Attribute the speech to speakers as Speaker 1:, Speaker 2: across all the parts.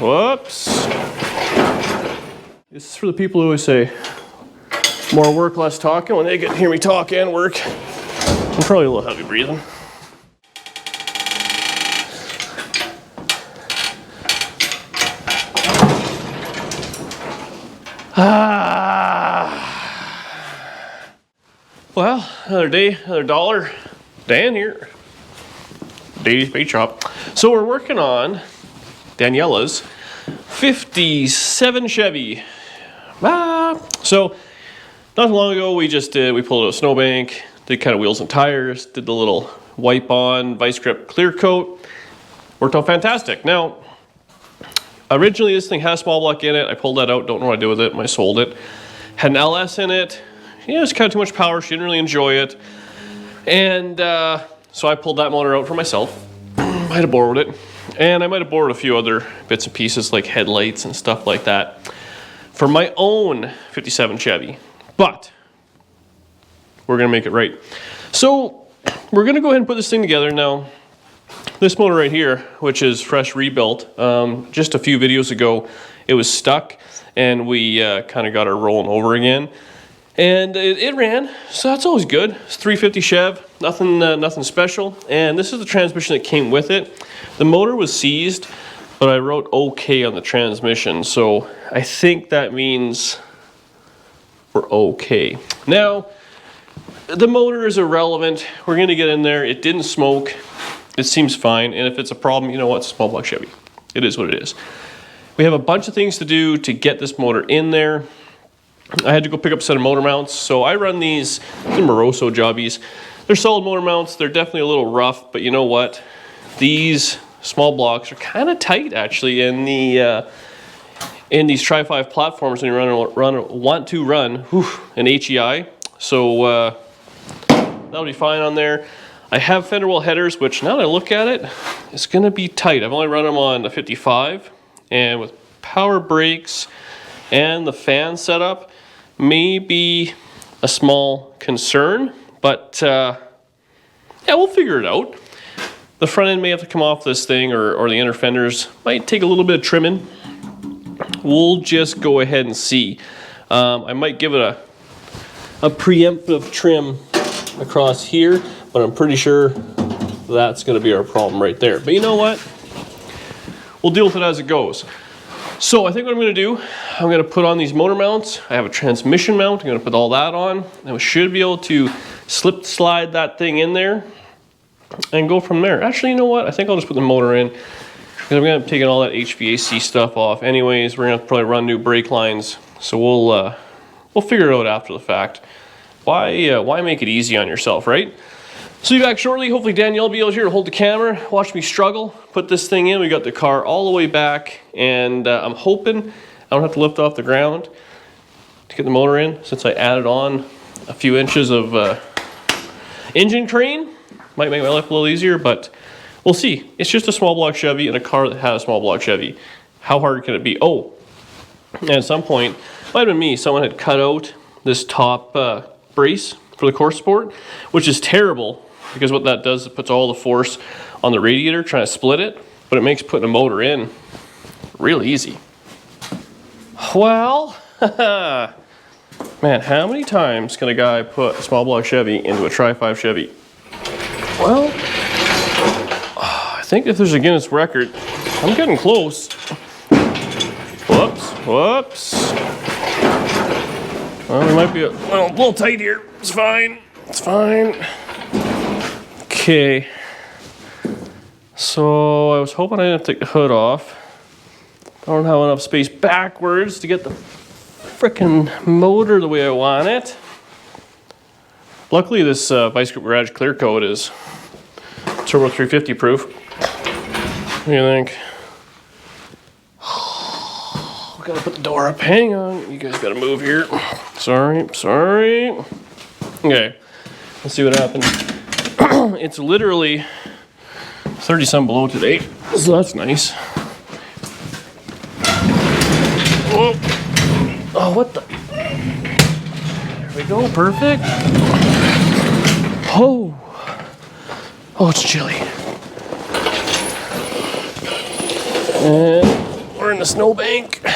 Speaker 1: whoops. This is for the people who always say, more work, less talking. When they get to hear me talk and work, I'm probably a little heavy breathing. Well, another day, another dollar. Dan here. Daisy's Bait Shop. So we're working on Daniela's 57 Chevy. So not long ago we pulled out a snowbank, did kind of wheels and tires, did the little wipe on vice grip clear coat. Worked out fantastic. Now, originally this thing had a small block in it. I pulled that out, don't know what I did with it, I sold it. Had an LS in it. Yeah, it was kind of too much power, she didn't really enjoy it. And so I pulled that motor out for myself. Might have borrowed it. And I might have borrowed a few other bits and pieces like headlights and stuff like that for my own 57 Chevy. But we're gonna make it right. So we're gonna go ahead and put this thing together now. This motor right here, which is fresh rebuilt, just a few videos ago, it was stuck and we kind of got her rolling over again. And it ran, so that's always good. It's 350 Chev, nothing special. And this is the transmission that came with it. The motor was seized, but I wrote okay on the transmission, so I think that means we're okay. Now, the motor is irrelevant. We're gonna get in there. It didn't smoke. It seems fine, and if it's a problem, you know what, it's a small block Chevy. It is what it is. We have a bunch of things to do to get this motor in there. I had to go pick up a set of motor mounts, so I run these Moroso jobbies. They're solid motor mounts. They're definitely a little rough, but you know what? These small blocks are kind of tight, actually, in these Tri-5 platforms when you want to run an HEI. So that'll be fine on there. I have Fenderwell headers, which now that I look at it, it's going to be tight. I've only run them on a 55, and with power brakes and the fan setup, may be a small concern, but yeah, we'll figure it out. The front end may have to come off this thing, or the inner fenders might take a little bit of trimming. We'll just go ahead and see. I might give it a preemptive trim across here, but I'm pretty sure that's going to be our problem right there. But you know what? We'll deal with it as it goes. So I think what I'm going to do, I'm going to put on these motor mounts. I have a transmission mount. I'm going to put all that on, and we should be able to slide that thing in there and go from there. Actually, you know what? I think I'll just put the motor in because I'm going to be taking all that HVAC stuff off. Anyways, we're going to probably run new brake lines, so we'll figure it out after the fact. Why make it easy on yourself, right? So be back shortly. Hopefully Danielle will be out here to hold the camera, watch me struggle, put this thing in. We got the car all the way back, and I'm hoping I don't have to lift off the ground to get the motor in, since I added on a few inches of engine crane. Might make my life a little easier, but we'll see. It's just a small block Chevy and a car that has a small block Chevy. How hard can it be? Oh, and at some point, might have been me, someone had cut out this top brace for the Course Sport, which is terrible. Because what that does is it puts all the force on the radiator trying to split it, but it makes putting a motor in real easy. Well, man, how many times can a guy put a small block Chevy into a Tri-5 Chevy? Well, I think if there's a Guinness record, I'm getting close. Whoops. Well, we might be a little tight here. It's fine. Okay, so I was hoping I didn't have to take the hood off. I don't have enough space backwards to get the frickin' motor the way I want it. Luckily, this Vice Grip Garage clear coat is Turbo 350 proof. What do you think? Gotta put the door up. Hang on, you guys gotta move here. Sorry. Okay, let's see what happens. It's literally 30-some below today, so that's nice. Oh, what the? There we go, perfect. Oh, it's chilly. And we're a snowbank. I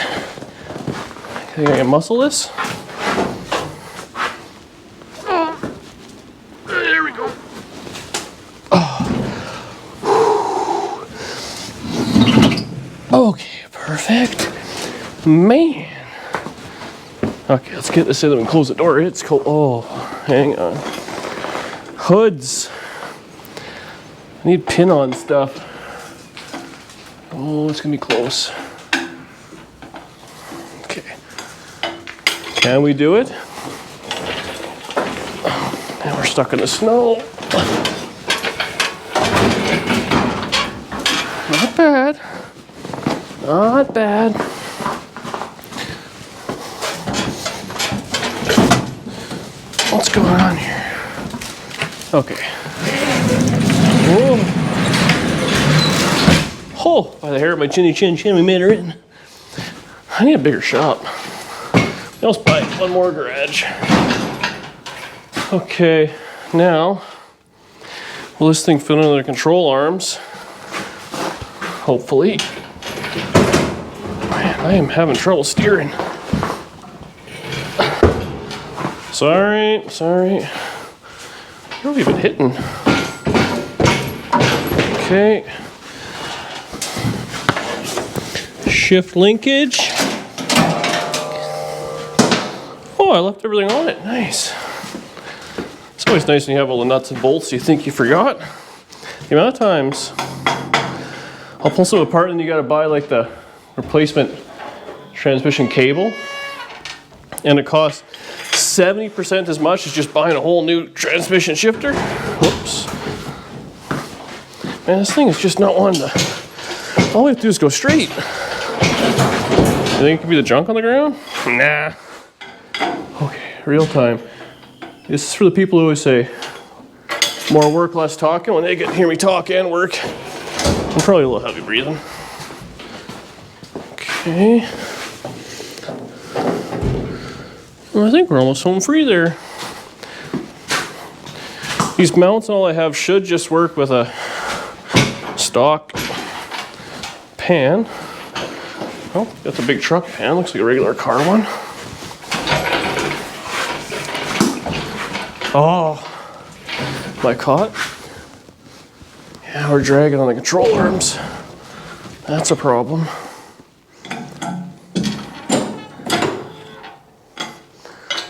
Speaker 1: think I can muscle this. There we go. Okay, perfect. Man. Okay, let's get this in and close the door. It's cold. Oh, hang on. Hoods. I need pin-on stuff. Oh, it's gonna be close. Okay. Can we do it? Now we're stuck in the snow. Not bad. Not bad. What's going on here? Okay. Whoa. Oh, by the hair of my chinny chin chin, we made her in. I need a bigger shop. Let's buy one more garage. Okay, now, will this thing fit under the control arms? Hopefully. Man, I am having trouble steering. Sorry. Where have we been hitting? Okay. Shift linkage. Oh, I left everything on it. Nice. It's always nice when you have all the nuts and bolts you think you forgot. The amount of times I'll pull something apart and you gotta buy like the replacement transmission cable, and it costs 70% as much as just buying a whole new transmission shifter. Whoops. Man, this thing is just not wanting to. All we have to do is go straight. You think it could be the junk on the ground? Nah. Okay, real time. This is for the people who always say, more work, less talking. When they get to hear me talk and work, I'm probably a little heavy breathing. Okay. Well, I think we're almost home free there. These mounts and all I have should just work with a stock pan. Oh, got the big truck pan. Looks like a regular car one. Oh, am I caught? Yeah, we're dragging on the control arms. That's a problem.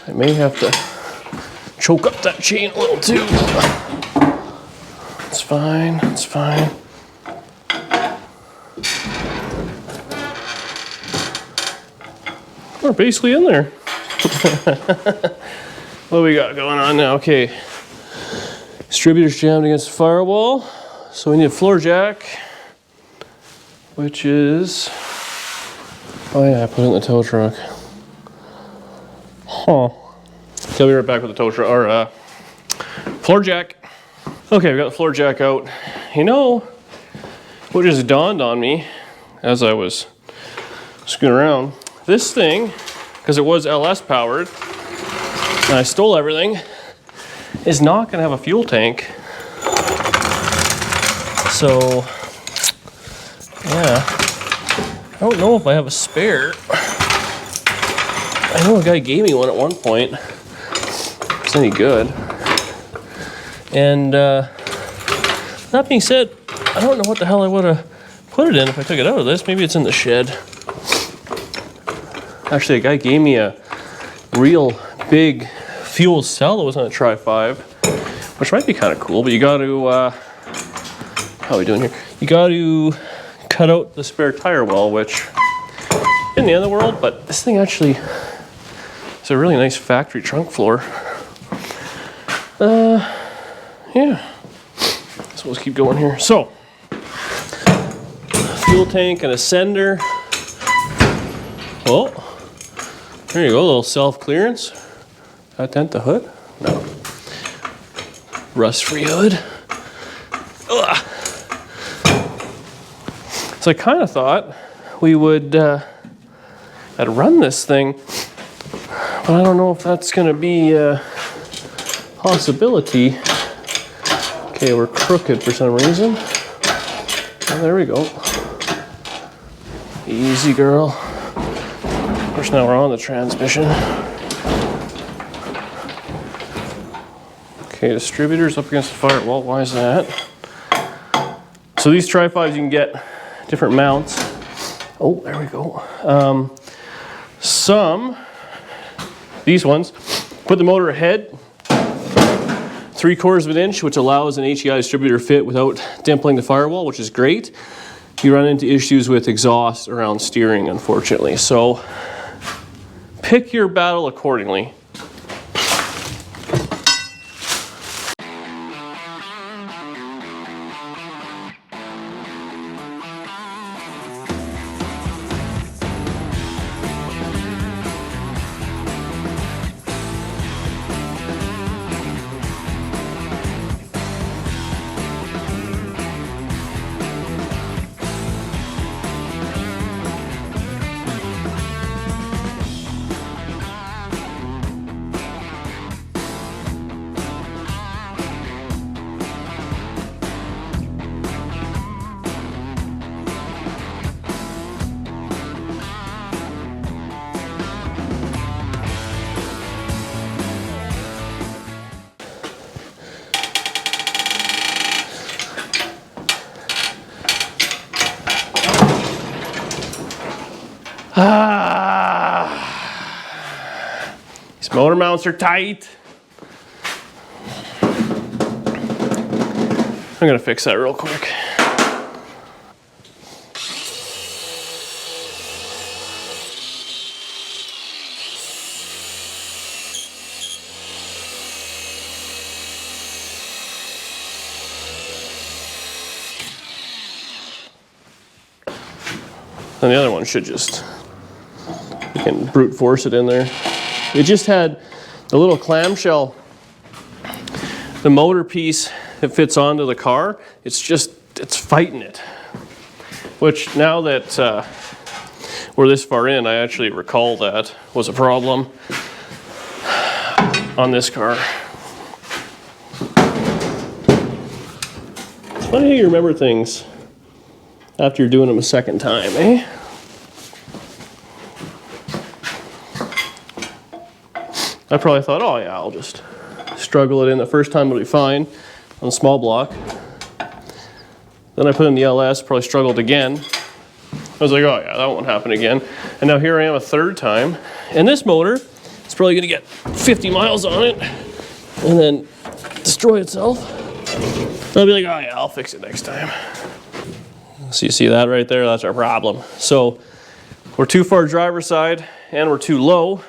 Speaker 1: I may have to choke up that chain a little too. It's fine, it's fine. We're basically in there. What do we got going on now? Okay. Distributor's jammed against the firewall. So we need a floor jack, which is, oh yeah, I put it in the tow truck. Huh. Okay, I'll be right back with the tow truck, or floor jack. Okay, we got the floor jack out. You know, what just dawned on me as I was screwing around, this thing, because it was LS powered, and I stole everything, is not gonna have a fuel tank. So, yeah, I don't know if I have a spare. I know a guy gave me one at one point. It's any good. And that being said, I don't know what the hell I would have put it in if I took it out of this. Maybe it's in the shed. Actually, a guy gave me a real big fuel cell that was on a Tri-5, which might be kind of cool, but you got to, how are we doing here? You got to cut out the spare tire well, which isn't the end of the world, but this thing actually is a really nice factory trunk floor. Yeah. So let's keep going here. So, fuel tank and a sender. Oh, there you go, a little self-clearance. That dent the hood? No. Rust-free hood. Ugh. So I kind of thought we would I'd run this thing, but I don't know if that's going to be a possibility. Okay, we're crooked for some reason. Oh, there we go. Easy, girl. Of course, now we're on the transmission. Okay, distributors up against the firewall. Why is that? So these Tri-5s, you can get different mounts. Oh, there we go. These ones, put the motor ahead, 3/4 of an inch, which allows an HEI distributor fit without dimpling the firewall, which is great. You run into issues with exhaust around steering, unfortunately. So pick your battle accordingly. These motor mounts are tight. I'm gonna fix that real quick. And the other one should just, you can brute force it in there. It just had the little clamshell, the motor piece that fits onto the car, it's fighting it. Which now that we're this far in, I actually recall that was a problem on this car. It's funny how you remember things after you're doing them a second time, eh? I probably thought, oh yeah, I'll just struggle it in the first time, it'll be fine on a small block. Then I put in the LS, probably struggled again. I was like, oh yeah, that won't happen again. And now here I am a third time. And this motor is probably gonna get 50 miles on it and then destroy itself. I'll be like, oh yeah, I'll fix it next time. So you see that right there? That's our problem. So we're too far driver's side and we're too low.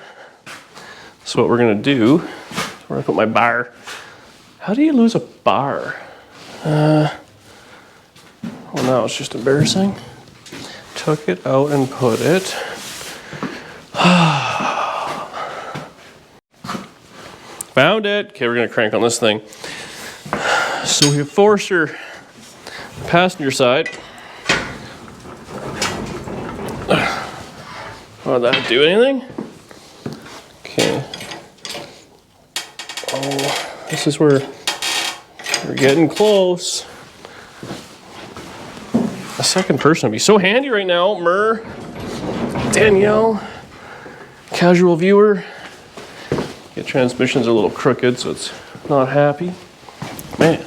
Speaker 1: So what we're gonna do, we're gonna put my bar. How do you lose a bar? Well, now it's just embarrassing. Took it out and put it. Found it. Okay, we're gonna crank on this thing. So we have forcer passenger side. Oh, did that do anything? Okay. Oh, this is where we're getting close. A second person would be so handy right now. Murr, Danielle, casual viewer. The transmission's a little crooked, so it's not happy. Man,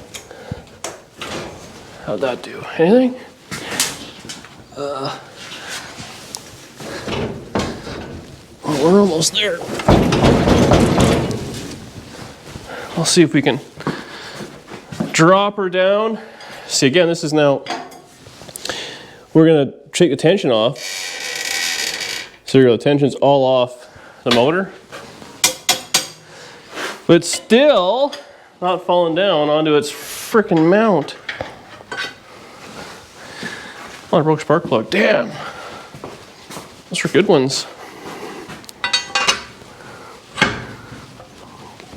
Speaker 1: how'd that do? Anything? Well, we're almost there. I'll see if we can drop her down. See, again, this is now, we're gonna take the tension off. So the tension's all off the motor. But still not falling down onto its frickin' mount. Oh, I broke spark plug. Damn. Those are good ones.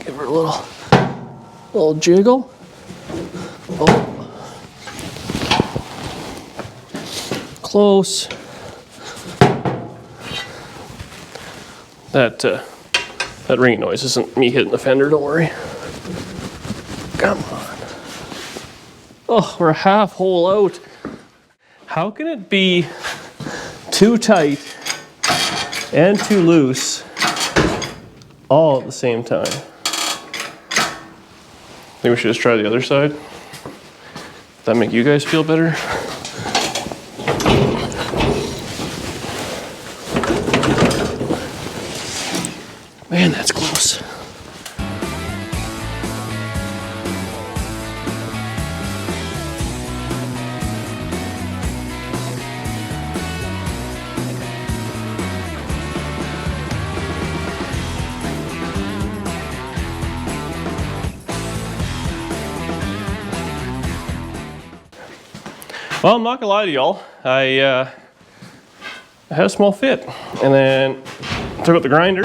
Speaker 1: Give her a little jiggle. Oh. Close. That ringing noise isn't me hitting the fender, don't worry. Come on. Oh, we're a half hole out. How can it be too tight and too loose all at the same time. I think we should just try the other side. Does that make you guys feel better? Man, that's close. Well, I'm not gonna lie to y'all. I had a small fit, and then took out the grinder,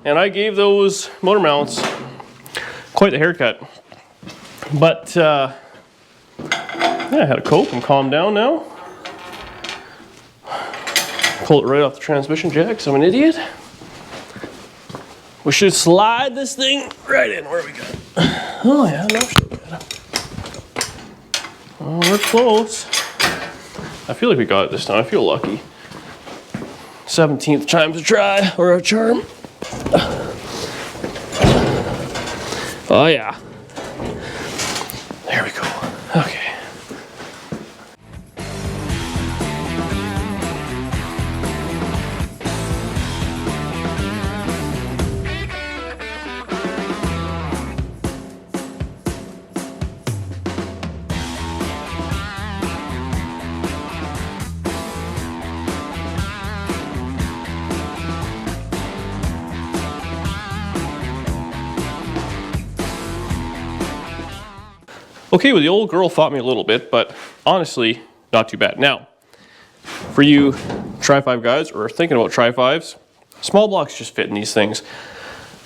Speaker 1: and I gave those motor mounts quite the haircut. But yeah, I had to cope and calm down now. Pull it right off the transmission jack, so I'm an idiot. We should slide this thing right in. Where we go? Oh yeah, no, still good. Oh, we're close. I feel like we got it this time. I feel lucky. 17th time's a try, or a charm. Oh yeah. There we go. Okay. Okay, well, the old girl fought me a little bit, but honestly, not too bad. Now, for you Tri-5 guys or thinking about Tri-5s, small blocks just fit in these things.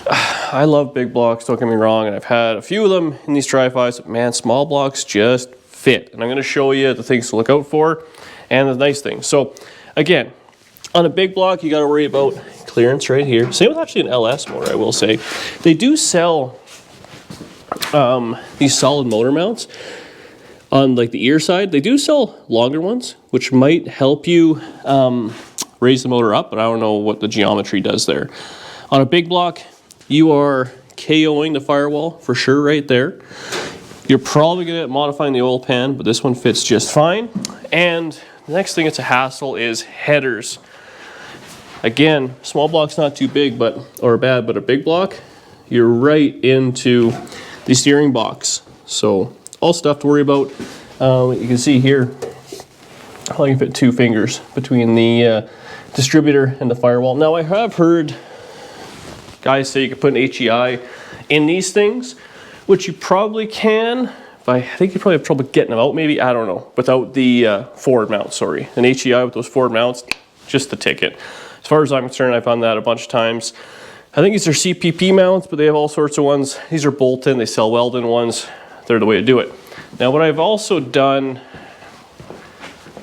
Speaker 1: I love big blocks, don't get me wrong, and I've had a few of them in these Tri-5s, but man, small blocks just fit. And I'm gonna show you the things to look out for and the nice things. So again, on a big block, you gotta worry about clearance right here. Same with actually an LS motor, I will say. They do sell these solid motor mounts on like the ear side. They do sell longer ones, which might help you raise the motor up, but I don't know what the geometry does there. On a big block, you are KOing the firewall for sure right there. You're probably gonna modify the oil pan, but this one fits just fine. And the next thing that's a hassle is headers. Again, small block's not too big or bad, but a big block, you're right into the steering box. So all stuff to worry about. You can see here, I can fit 2 fingers between the distributor and the firewall. Now I have heard guys say you can put an HEI in these things, which you probably can, but I think you probably have trouble getting them out maybe, I don't know, without the forward mount, sorry. An HEI with those forward mounts, just the ticket. As far as I'm concerned, I found that a bunch of times. I think these are CPP mounts, but they have all sorts of ones. These are bolt-in, they sell weld-in ones. They're the way to do it. Now what I've also done,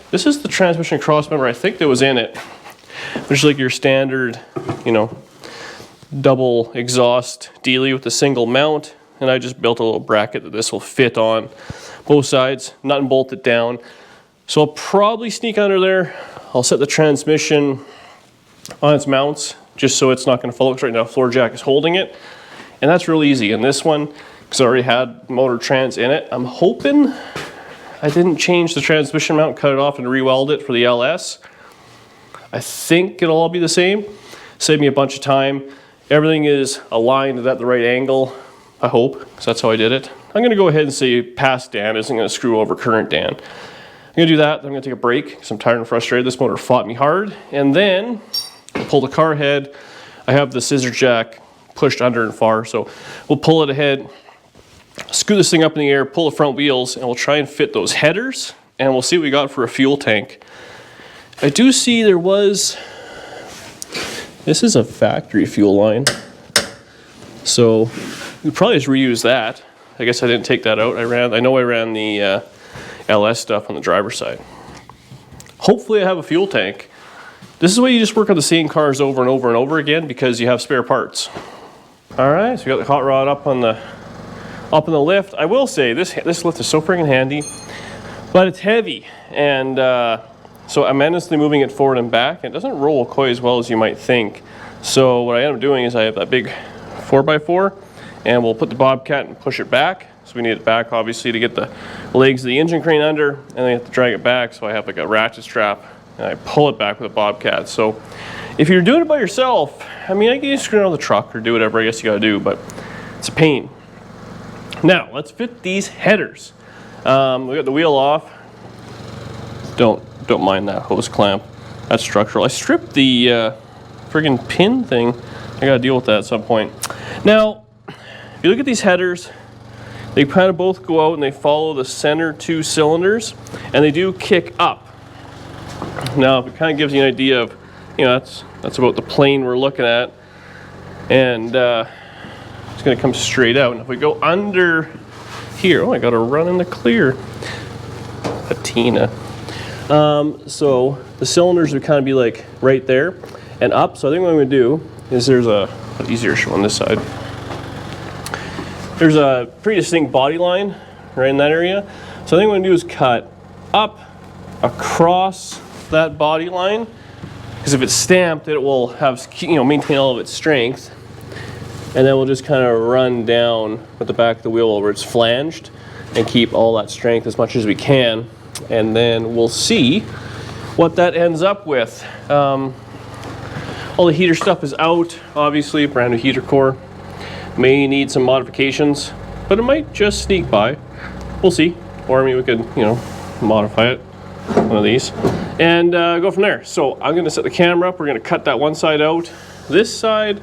Speaker 1: this is the transmission cross member I think that was in it, which is like your standard, you know, double exhaust dealie with a single mount. And I just built a little bracket that this will fit on both sides, nut and bolt it down. So I'll probably sneak under there. I'll set the transmission on its mounts, just so it's not going to fall, because right now floor jack is holding it. And that's really easy. And this one, because I already had motor trans in it, I'm hoping I didn't change the transmission mount, cut it off and re-weld it for the LS. I think it'll all be the same. Save me a bunch of time. Everything is aligned at the right angle, I hope, because that's how I did it. I'm going to go ahead and say past Dan isn't going to screw over current Dan. I'm going to do that, then I'm going to take a break, because I'm tired and frustrated. This motor fought me hard. And then pull the car ahead. I have the scissor jack pushed under and far, so we'll pull it ahead, scoot this thing up in the air, pull the front wheels, and we'll try and fit those headers, and we'll see what we got for a fuel tank. I do see there was, this is a factory fuel line, so we probably just reuse that. I guess I didn't take that out. I know I ran the LS stuff on the driver's side. Hopefully I have a fuel tank. This is why you just work on the same cars over and over and over again, because you have spare parts. All right, so we got the hot rod up on the lift. I will say this lift is so freaking handy, but it's heavy, and So I'm endlessly moving it forward and back. It doesn't roll quite as well as you might think. So what I end up doing is I have that big 4x4, and we'll put the bobcat and push it back. So we need it back, obviously, to get the legs of the engine crane under, and then you have to drag it back. So I have like a ratchet strap, and I pull it back with a bobcat. So if you're doing it by yourself, I mean, I can just screw it on the truck or do whatever I guess you gotta do, but it's a pain. Now, let's fit these headers. We got the wheel off. Don't mind that hose clamp. That's structural. I stripped the friggin' pin thing. I gotta deal with that at some point. Now, if you look at these headers, they kind of both go out and they follow the center two cylinders, and they do kick up. Now, if it kind of gives you an idea of, you know, that's about the plane we're looking at, and it's going to come straight out. And if we go under here, oh, I got to run in the clear. Patina. So the cylinders would kind of be like right there and up. So I think what I'm going to do is there's an easier show on this side. There's a pretty distinct body line right in that area. So I think what I'm going to do is cut up across that body line, because if it's stamped, it will have, you know, maintain all of its strength. And then we'll just kind of run down with the back of the wheel where it's flanged and keep all that strength as much as we can. And then we'll see what that ends up with. All the heater stuff is out, obviously, brand new heater core. May need some modifications, but it might just sneak by. We'll see. Or I mean, we could, you know, modify it, one of these, and go from there. So I'm gonna set the camera up. We're gonna cut that one side out. This side,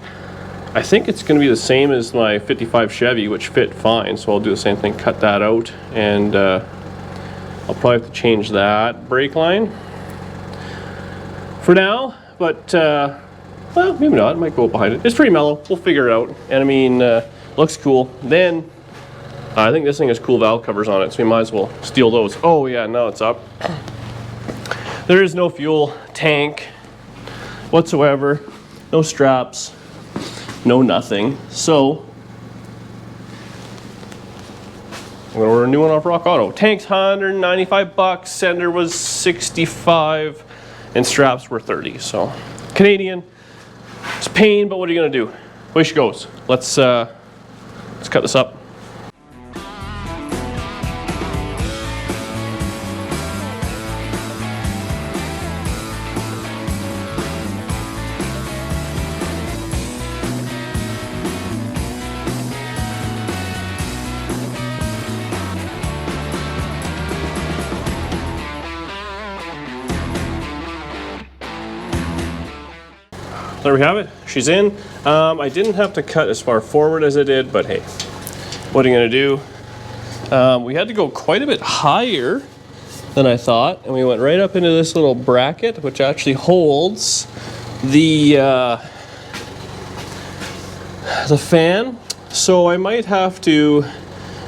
Speaker 1: I think it's gonna be the same as my 55 Chevy, which fit fine. So I'll do the same thing, cut that out, and I'll probably have to change that brake line for now, but well, maybe not. It might go behind it. It's pretty mellow. We'll figure it out. And I mean, looks cool. Then I think this thing has cool valve covers on it, so we might as well steal those. Oh yeah, now it's up. There is no fuel tank whatsoever. No straps. No nothing. So I'm gonna order a new one off Rock Auto. Tank's $195. Sender was $65, and straps were $30. So Canadian. It's pain, but what are you gonna do? Way she goes. Let's cut this up. There we have it. She's in. I didn't have to cut as far forward as I did, but hey, what are you gonna do? We had to go quite a bit higher than I thought, and we went right up into this little bracket, which actually holds the fan. So I might have to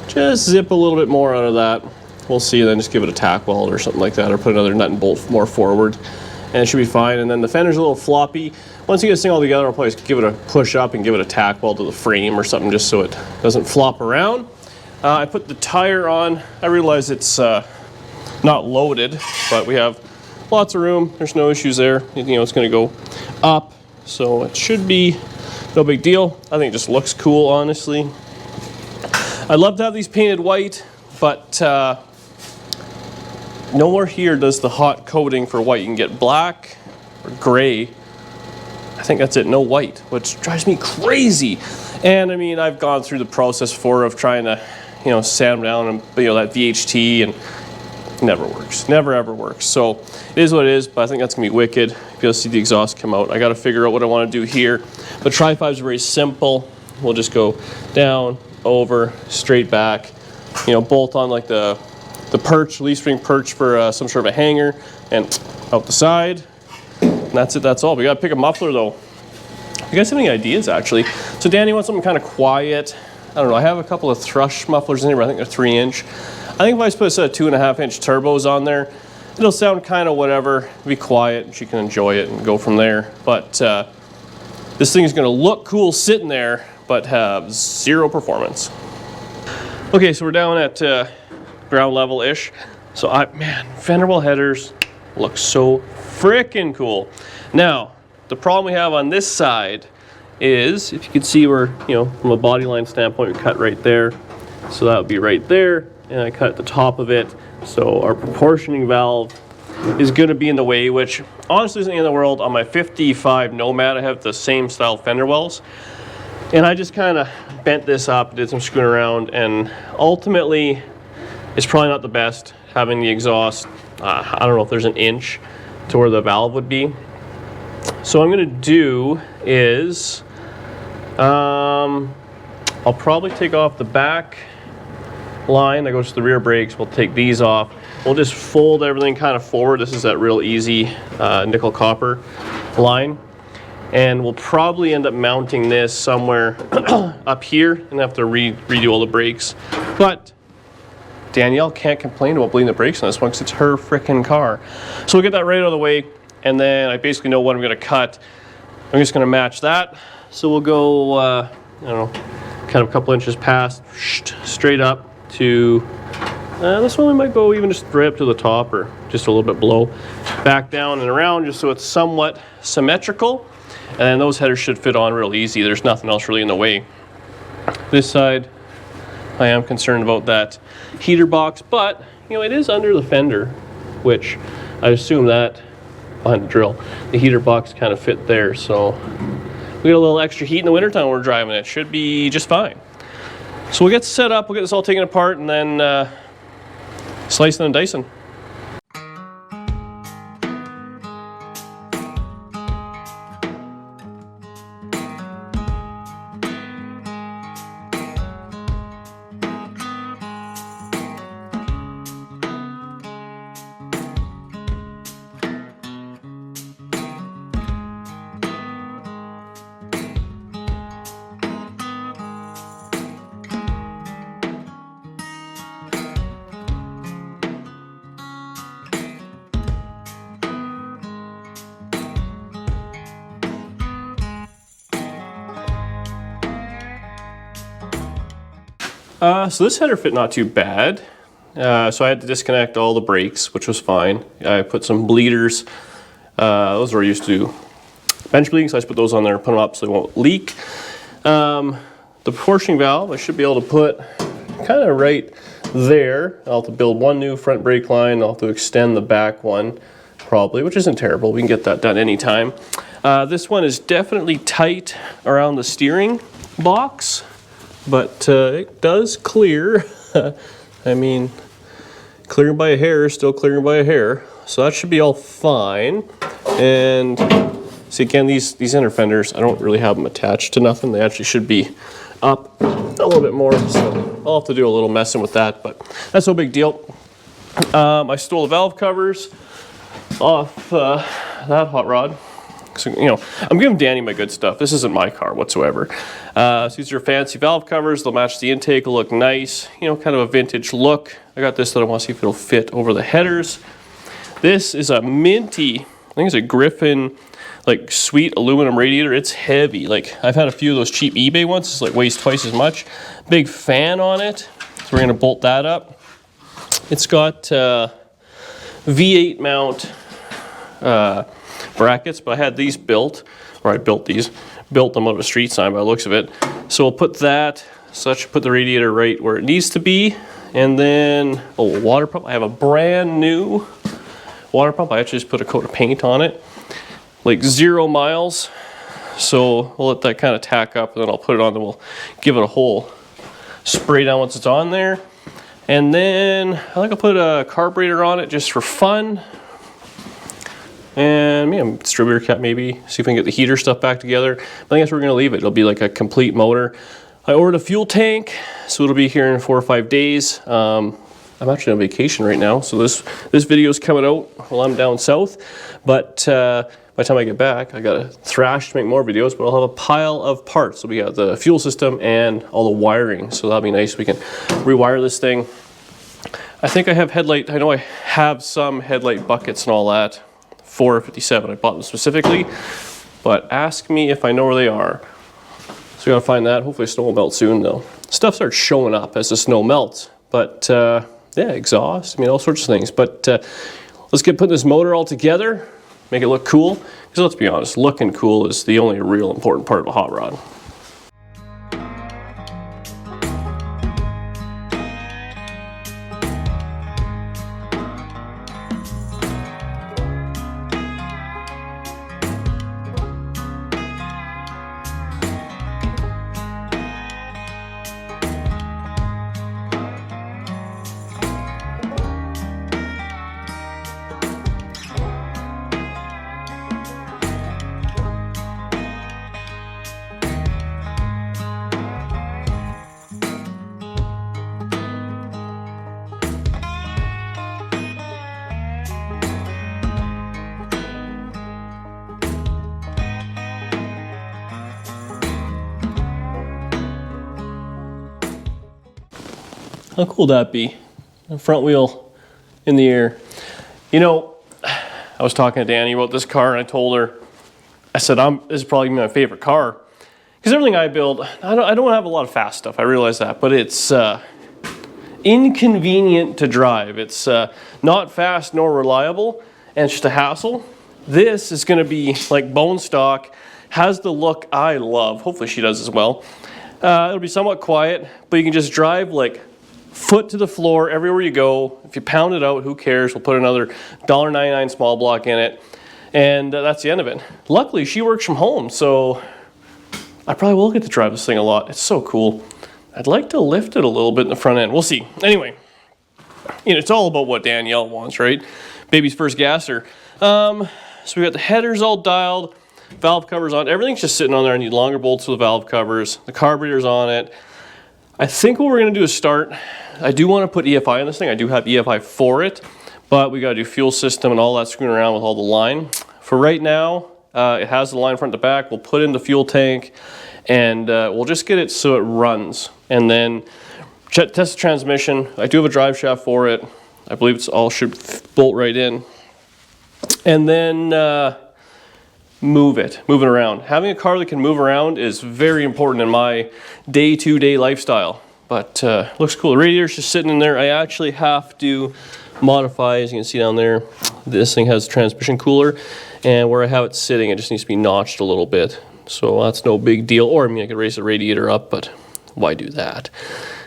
Speaker 1: just zip a little bit more out of that. We'll see, and then just give it a tack weld or something like that, or put another nut and bolt more forward, and it should be fine. And then the fender's a little floppy. Once you get this thing all together, I'll probably just give it a push up and give it a tack weld to the frame or something, just so it doesn't flop around. I put the tire on. I realize it's not loaded, but we have lots of room. There's no issues there. You know, it's going to go up, so it should be no big deal. I think it just looks cool, honestly. I'd love to have these painted white, but nowhere here does the hot coating for white. You can get black or gray. I think that's it, no white, which drives me crazy. And I mean, I've gone through the process before of trying to, you know, sand down and, you know, that VHT, and it never works, never ever works. So it is what it is, but I think that's gonna be wicked. If you'll see the exhaust come out, I gotta figure out what I wanna do here. But Tri-5 is very simple. We'll just go down, over, straight back, you know, bolt on like the perch, leaf spring perch for some sort of a hanger, and out the side. And that's it, that's all. We gotta pick a muffler though. You guys have any ideas actually? So Danny wants something kind of quiet. I don't know, I have a couple of thrush mufflers in here, but I think they're 3-inch. I think if I just put a set of 2.5-inch turbos on there, it'll sound kind of whatever, be quiet, and she can enjoy it and go from there. But this thing is gonna look cool sitting there, but have zero performance. Okay, so we're down at ground level-ish. So man, Fenderwell headers, Looks so freaking cool. Now, the problem we have on this side is, if you can see where, you know, from a body line standpoint, we cut right there. So that would be right there, and I cut at the top of it. So our proportioning valve is going to be in the way, which honestly isn't in the world. On my 55 Nomad, I have the same style Fenderwells, and I just kind of bent this up, did some screwing around, and ultimately it's probably not the best having the exhaust, I don't know if there's an inch to where the valve would be. So what I'm going to do is I'll probably take off the back line that goes to the rear brakes. We'll take these off. We'll just fold everything kind of forward. This is that real easy nickel copper line. And we'll probably end up mounting this somewhere up here and have to redo all the brakes. But Danielle can't complain about bleeding the brakes on this one because it's her frickin' car. So we'll get that right out of the way, and then I basically know what I'm gonna cut. I'm just gonna match that. So we'll go, I don't know, kind of a couple inches past, straight up to, this one we might go even just straight up to the top or just a little bit below. Back down and around just so it's somewhat symmetrical. And then those headers should fit on real easy. There's nothing else really in the way. This side, I am concerned about that heater box, but you know, it is under the fender, which I assume that behind the drill, the heater box kind of fit there. So we get a little extra heat in the wintertime when we're driving it. Should be just fine. So we'll get set up, we'll get this all taken apart, and then slicing and dicing. So this header fit not too bad. So I had to disconnect all the brakes, which was fine. I put some bleeders. Those were used to bench bleeding, so I just put those on there, put them up so they won't leak. The proportioning valve, I should be able to put kind of right there. I'll have to build one new front brake line. I'll have to extend the back one probably, which isn't terrible. We can get that done anytime. This one is definitely tight around the steering box, but it does clear. I mean, clearing by a hair is still clearing by a hair. So that should be all fine. And see, again, these inner fenders, I don't really have them attached to nothing. They actually should be up a little bit more. So I'll have to do a little messing with that, but that's no big deal. I stole the valve covers off that hot rod. So, you know, I'm giving Danny my good stuff. This isn't my car whatsoever. So these are fancy valve covers. They'll match the intake, will look nice. You know, kind of a vintage look. I got this that I want to see if it'll fit over the headers. This is a minty, I think it's a Griffin, like sweet aluminum radiator. It's heavy. Like I've had a few of those cheap eBay ones. It's like weighs twice as much. Big fan on it. So we're gonna bolt that up. It's got V8 mount brackets, but I had these built, or I built these, built them out of a street sign by the looks of it. So we'll put that, so that should put the radiator right where it needs to be. And then, oh, water pump. I have a brand new water pump. I actually just put a coat of paint on it, like 0 miles. So we'll let that kind of tack up, and then I'll put it on, and we'll give it a whole spray down once it's on there. And then I think I'll put a carburetor on it just for fun. And maybe a distributor cap, maybe see if we can get the heater stuff back together. I think that's where we're gonna leave it. It'll be like a complete motor. I ordered a fuel tank, so it'll be here in 4 or 5 days. I'm actually on vacation right now, so this video is coming out while I'm down south. But by the time I get back, I gotta thrash to make more videos, but I'll have a pile of parts. So we got the fuel system and all the wiring, so that'll be nice. We can rewire this thing. I think I have headlight, I know I have some headlight buckets and all that. 457, I bought them specifically, but ask me if I know where they are. So we gotta find that. Hopefully snow will melt soon though. Stuff starts showing up as the snow melts, but yeah, exhaust, I mean, all sorts of things. But let's let's get putting this motor all together, make it look cool. Because let's be honest, looking cool is the only real important part of a hot rod. How cool would that be? The front wheel in the air. You know, I was talking to Danny about this car and I told her, I said, this is probably my favorite car. Because everything I build, I don't have a lot of fast stuff, I realize that, but it's inconvenient to drive. It's not fast nor reliable, and it's just a hassle. This is gonna be like bone stock, has the look I love. Hopefully she does as well. It'll be somewhat quiet, but you can just drive like foot to the floor everywhere you go. If you pound it out, who cares? We'll put another $1.99 small block in it, and that's the end of it. Luckily, she works from home, so I probably will get to drive this thing a lot. It's so cool. I'd like to lift it a little bit in the front end. We'll see. Anyway, you know, it's all about what Danielle wants, right? Baby's first gasser. So we got the headers all dialed, valve covers on. Everything's just sitting on there. I need longer bolts for the valve covers. The carburetor's on it. I think what we're going to do is start. I do want to put EFI on this thing. I do have EFI for it, but we got to do fuel system and all that screwing around with all the line. For right now, it has the line front to back. We'll put in the fuel tank, and we'll just get it so it runs. And then test the transmission. I do have a drive shaft for it. I believe it's all should bolt right in. And then move it around. Having a car that can move around is very important in my day-to-day lifestyle. But looks cool. The radiator's just sitting in there. I actually have to modify, as you can see down there. This thing has a transmission cooler, and where I have it sitting, it just needs to be notched a little bit. So that's no big deal. Or I mean, I could raise the radiator up, but why do that?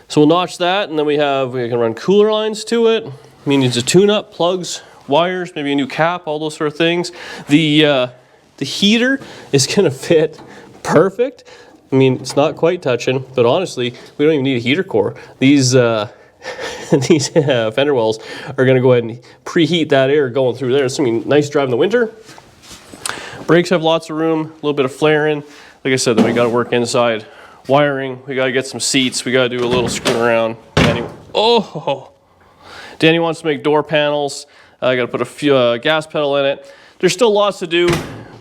Speaker 1: So we'll notch that, and then we can run cooler lines to it. I mean, it needs a tune-up, plugs, wires, maybe a new cap, all those sort of things. The heater is gonna fit perfect. I mean, it's not quite touching, but honestly, we don't even need a heater core. These Fenderwells are gonna go ahead and preheat that air going through there. It's gonna be nice drive in the winter. Brakes have lots of room, a little bit of flaring. Like I said, then we gotta work inside. Wiring, we gotta get some seats. We gotta do a little screwing around. Danny wants to make door panels. I gotta put a gas pedal in it. There's still lots to do,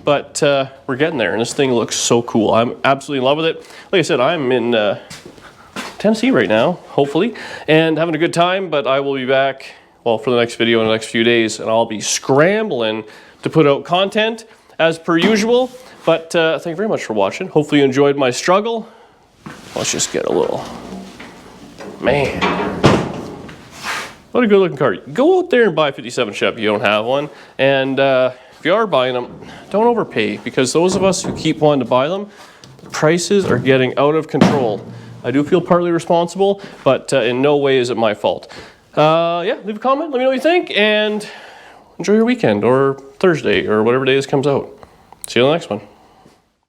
Speaker 1: but we're getting there, and this thing looks so cool. I'm absolutely in love with it. Like I said, I'm in Tennessee right now, hopefully, and having a good time, but I will be back, well, for the next video in the next few days, and I'll be scrambling to put out content as per usual. But thank you very much for watching. Hopefully you enjoyed my struggle. Let's just get a little, man, what a good looking car. Go out there and buy a 57 Chevy if you don't have one, and if you are buying them, don't overpay, because those of us who keep wanting to buy them, the prices are getting out of control. I do feel partly responsible, but in no way is it my fault. Yeah, leave a comment, let me know what you think, and enjoy your weekend, or Thursday, or whatever day this comes out. See you on the next one.